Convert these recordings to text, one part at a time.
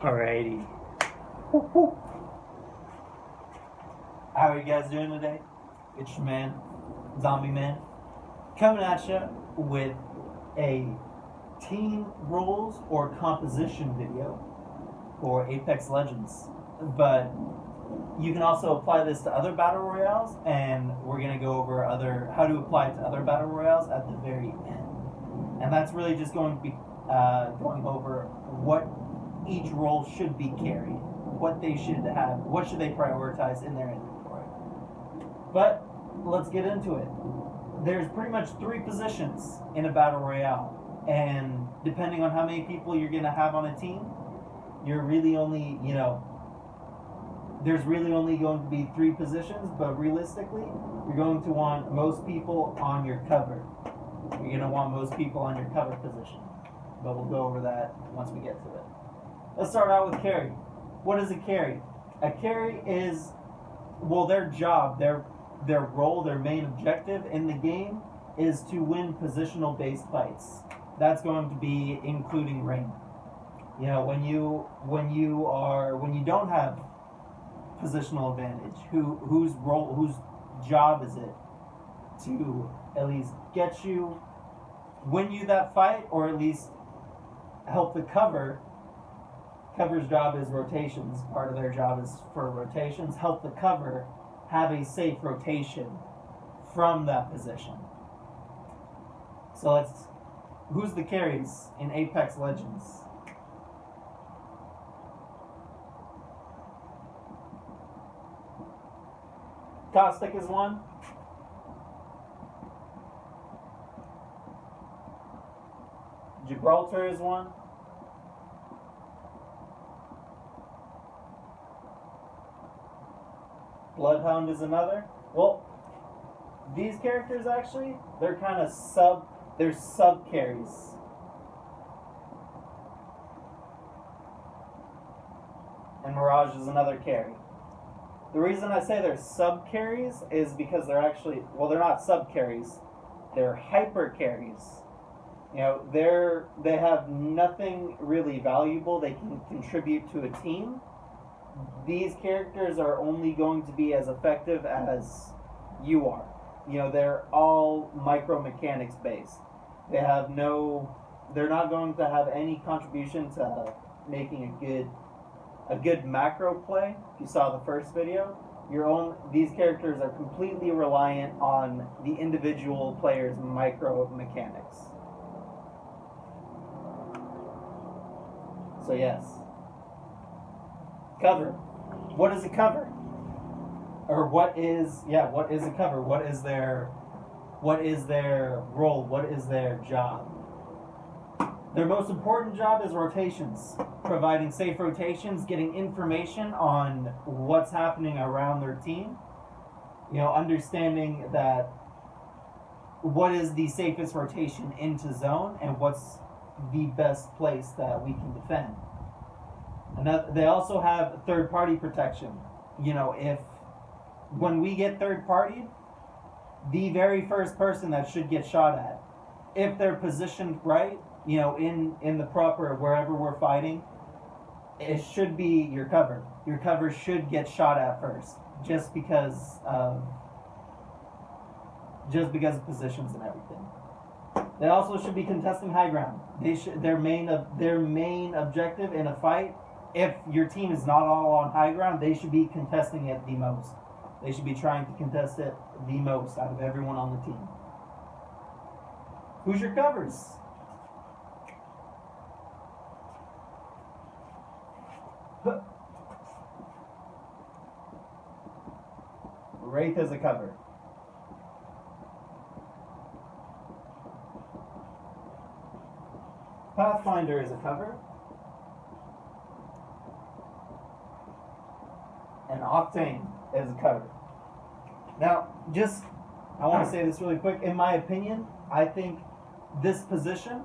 Alrighty. How are you guys doing today? It's your man, Zombie Man, coming at you with a team rules or composition video for Apex Legends. But you can also apply this to other battle royales, and we're gonna go over how to apply it to other battle royales at the very end. And that's really just going to be going over what each role should be carried, what they should have, what should they prioritize in their inventory. But let's get into it. There's pretty much 3 positions in a battle royale, and depending on how many people you're gonna have on a team, you're really only, there's really only going to be 3 positions, but realistically, you're going to want most people on your cover. You're going to want most people on your cover position. But we'll go over that once we get to it. Let's start out with carry. What is a carry? A carry is, their job, their role, their main objective in the game is to win positional-based fights. That's going to be including rank. When you don't have positional advantage, whose job is it to at least win you that fight, or at least help the cover's job is rotations. Part of their job is for rotations, help the cover have a safe rotation from that position. So who's the carries in Apex Legends? Caustic is one. Gibraltar is one. Bloodhound is another. Well, these characters actually, they're kind of sub carries. And Mirage is another carry. The reason I say they're sub carries is because they're actually, they're not sub carries, they're hyper carries. They have nothing really valuable they can contribute to a team. These characters are only going to be as effective as you are. They're all micro mechanics based. They're not going to have any contribution to making a good macro play. If you saw the first video, these characters are completely reliant on the individual player's micro mechanics. So yes. Cover. What is a cover? Or what is a cover? What is their role? What is their job? Their most important job is rotations, providing safe rotations, getting information on what's happening around their team. Understanding that what is the safest rotation into zone and what's the best place that we can defend. And they also have third-party protection. When we get third-partied, the very first person that should get shot at, if they're positioned right, in the proper, wherever we're fighting, it should be your cover. Your cover should get shot at first, just because of positions and everything. They also should be contesting high ground. Their main objective in a fight, if your team is not all on high ground, they should be contesting it the most. They should be trying to contest it the most out of everyone on the team. Who's your covers? Wraith is a cover. Pathfinder is a cover. And Octane is a cover. Now, I want to say this really quick. In my opinion, I think this position,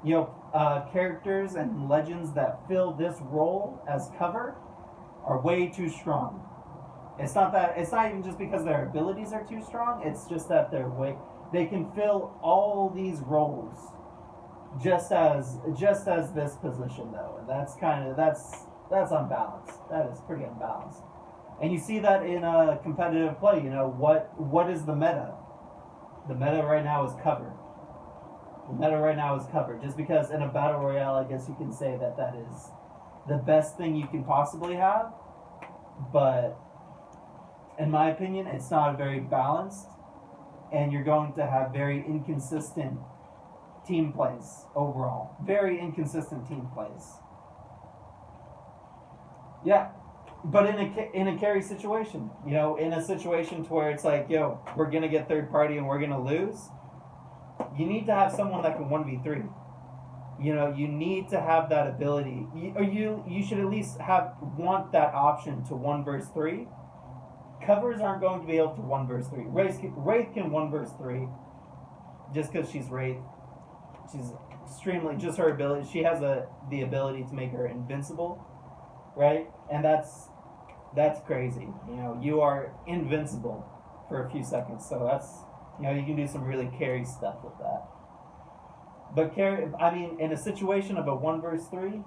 characters and legends that fill this role as cover are way too strong. It's not even just because their abilities are too strong, it's just that they can fill all these roles just as this position though. And that's That's unbalanced. That is pretty unbalanced. And you see that in competitive play. You know, what is the meta? The meta right now is cover. The meta right now is cover. Just because in a battle royale, I guess you can say that that is the best thing you can possibly have. But in my opinion, it's not very balanced. And you're going to have very inconsistent team plays overall. Very inconsistent team plays. Yeah. But in a carry situation, you know, in a situation to where it's like, yo, we're going to get third party and we're going to lose, you need to have someone that can 1v3. You know, you need to have that ability. You should at least want that option to 1 versus 3. Covers aren't going to be able to 1 versus 3. Wraith can 1 versus 3 just because she's Wraith. She's extremely, just her ability. She has the ability to make her invincible, right? And that's crazy. You know, you are invincible for a few seconds. So that's, you know, you can do some really carry stuff with that. But carry, I mean, in a situation of a 1 versus 3,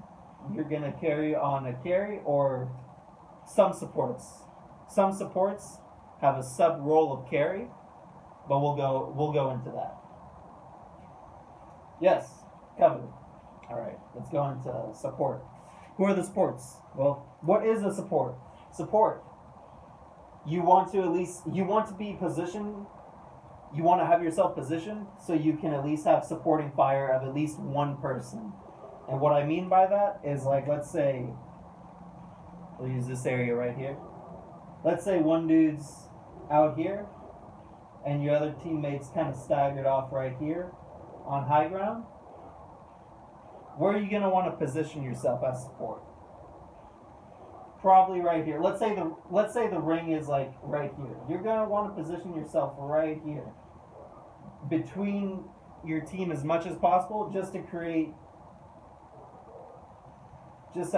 you're gonna carry on a carry or some supports. Some supports have a sub role of carry, but we'll go into that. Yes, cover. All right, let's go into support. Who are the supports? Well, what is a support? Support. You want to be positioned. You want to have yourself positioned so you can at least have supporting fire of at least one person. And what I mean by that is, like, let's say, we'll use this area right here. Let's say one dude's out here and your other teammates kind of staggered off right here on high ground. Where are you going to want to position yourself as support? Probably right here. Let's say the ring is like right here. You're going to want to position yourself right here between your team as much as possible, just to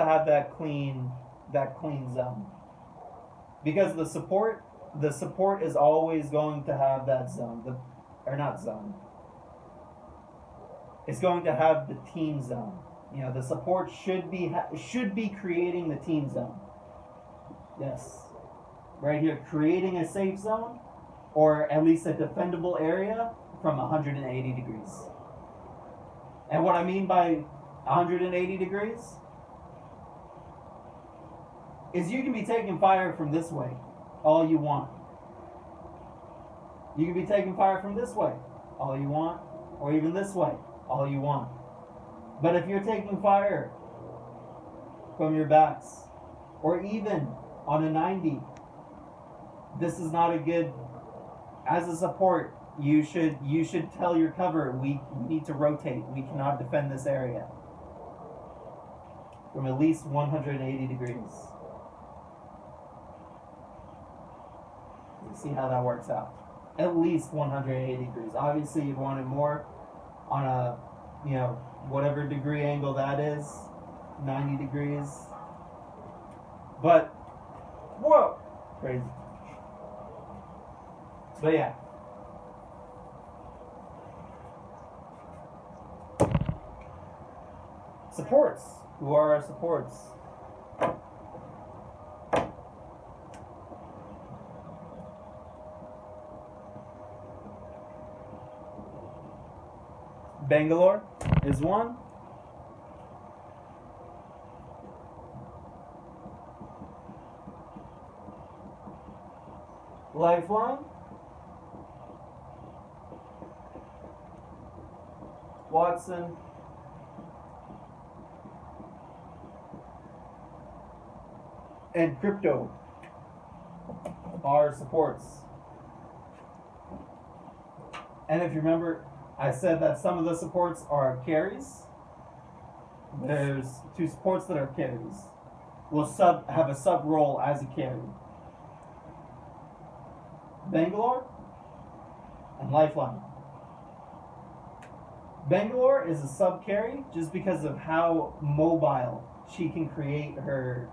have that clean zone. Because the support is always going to have that zone, it's going to have the team zone. You know, the support should be creating the team zone. Yes. Right here, creating a safe zone, or at least a defendable area from 180 degrees. And what I mean by 180 degrees is you can be taking fire from this way all you want. You can be taking fire from this way all you want, or even this way all you want. But if you're taking fire from your backs, or even on a 90, this is not a good, as a support, you should tell your cover, we need to rotate. We cannot defend this area from at least 180 degrees. You see how that works out. At least 180 degrees. Obviously, you'd want it more on a, you know, whatever degree angle that is, 90 degrees. But, whoa, crazy. But yeah. Supports. Who are our supports? Bangalore is one. Lifeline. Watson. And Crypto are supports. And if you remember, I said that some of the supports are carries. There's two supports that are carries. Will have a sub role as a carry. Bangalore and Lifeline. Bangalore is a sub carry just because of how mobile she can create her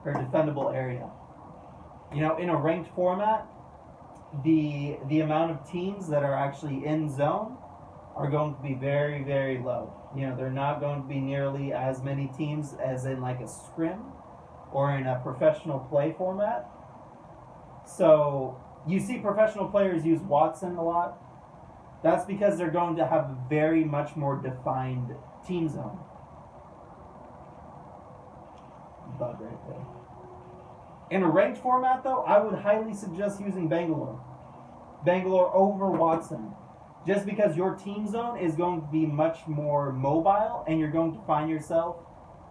defendable area. You know, in a ranked format, the amount of teams that are actually in zone are going to be very, very low. You know, they're not going to be nearly as many teams as in like a scrim or in a professional play format. So you see professional players use Watson a lot. That's because they're going to have a very much more defined team zone. Bug right there. In a ranked format, though, I would highly suggest using Bangalore. Bangalore over Watson. Just because your team zone is going to be much more mobile and you're going to find yourself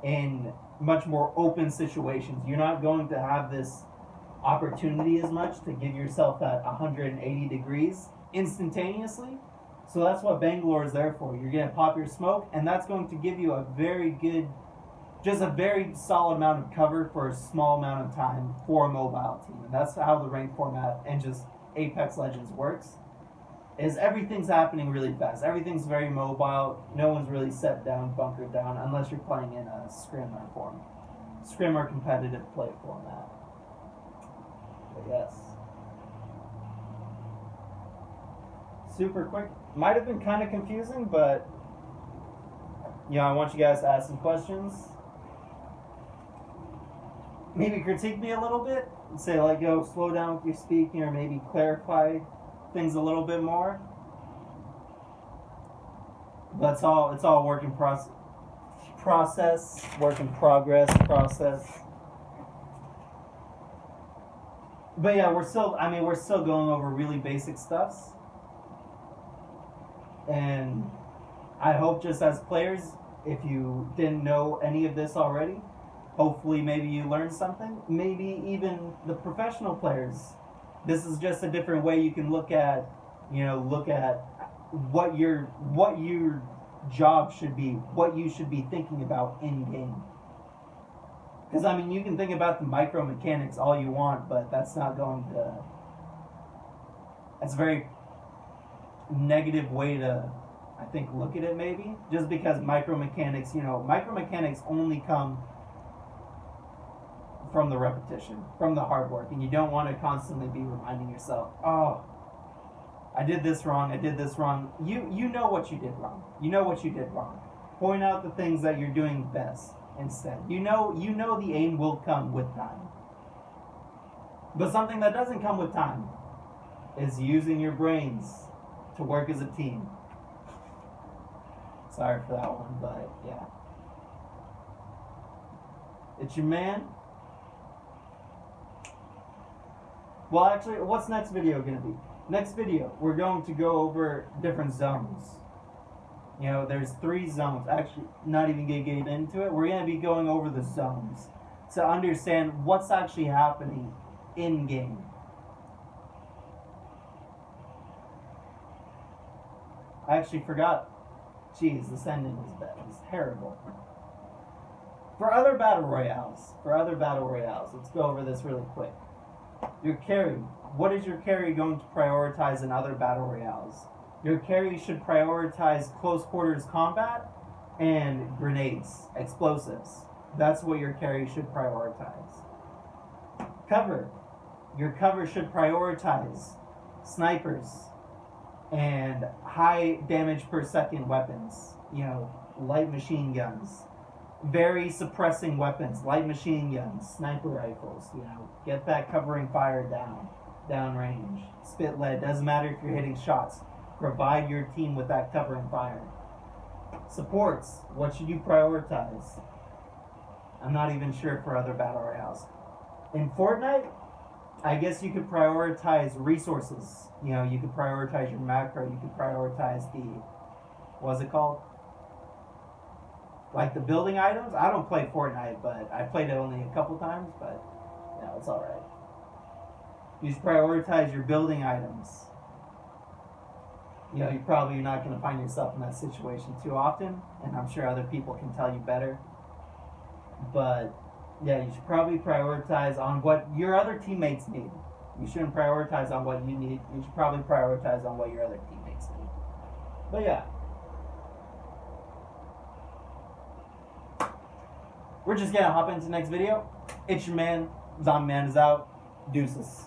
in much more open situations. You're not going to have this opportunity as much to give yourself that 180 degrees instantaneously. So that's what Bangalore is there for. You're going to pop your smoke, and that's going to give you a very good, just a very solid amount of cover for a small amount of time for a mobile team. And that's how the ranked format and just Apex Legends works. Is everything's happening really fast. Everything's very mobile. No one's really set down, bunkered down, unless you're playing in a scrim or competitive play format. But yes. Super quick. Might have been kind of confusing, but I want you guys to ask some questions. Maybe critique me a little bit and say, like, yo, slow down with your speaking, or maybe clarify things a little bit more. But it's all work in process, work in progress process. But yeah, we're still going over really basic stuffs. And I hope, just as players, if you didn't know any of this already, hopefully maybe you learned something. Maybe even the professional players. This is just a different way you can look at what your job should be, what you should be thinking about in game. Because you can think about the micro mechanics all you want, but that's not going to. That's a very negative way to, I think, look at it. Maybe just because micro mechanics only come from the repetition, from the hard work, and you don't want to constantly be reminding yourself, oh, I did this wrong. You know what you did wrong. You know what you did wrong. Point out the things that you're doing best instead. You know the aim will come with time. But something that doesn't come with time is using your brains to work as a team. Sorry for that one, but yeah. It's your man. Well, actually, what's next video going to be? Next video, we're going to go over different zones. There's 3 zones. Actually, not even going to get into it. We're going to be going over the zones to understand what's actually happening in game. I actually forgot. Jeez, this ending was bad. It was terrible. For other battle royales, let's go over this really quick. Your carry. What is your carry going to prioritize in other battle royales? Your carry should prioritize close quarters combat and grenades, explosives. That's what your carry should prioritize. Cover. Your cover should prioritize snipers and high damage per second weapons. Light machine guns. Very suppressing weapons, light machine guns, sniper rifles. Get that covering fire down range. Spit lead, doesn't matter if you're hitting shots. Provide your team with that covering fire. Supports, what should you prioritize? I'm not even sure for other battle royales. In Fortnite, I guess you could prioritize resources. You could prioritize your macro. You could prioritize what's it called? Like the building items. I don't play Fortnite, but I played it only a couple times, but it's alright. You should prioritize your building items. You're not going to find yourself in that situation too often, and I'm sure other people can tell you better. But yeah, you should probably prioritize on what your other teammates need. You shouldn't prioritize on what you need. You should probably prioritize on what your other teammates need. But yeah. We're just gonna hop into the next video. It's your man. Zombie Man is out. Deuces.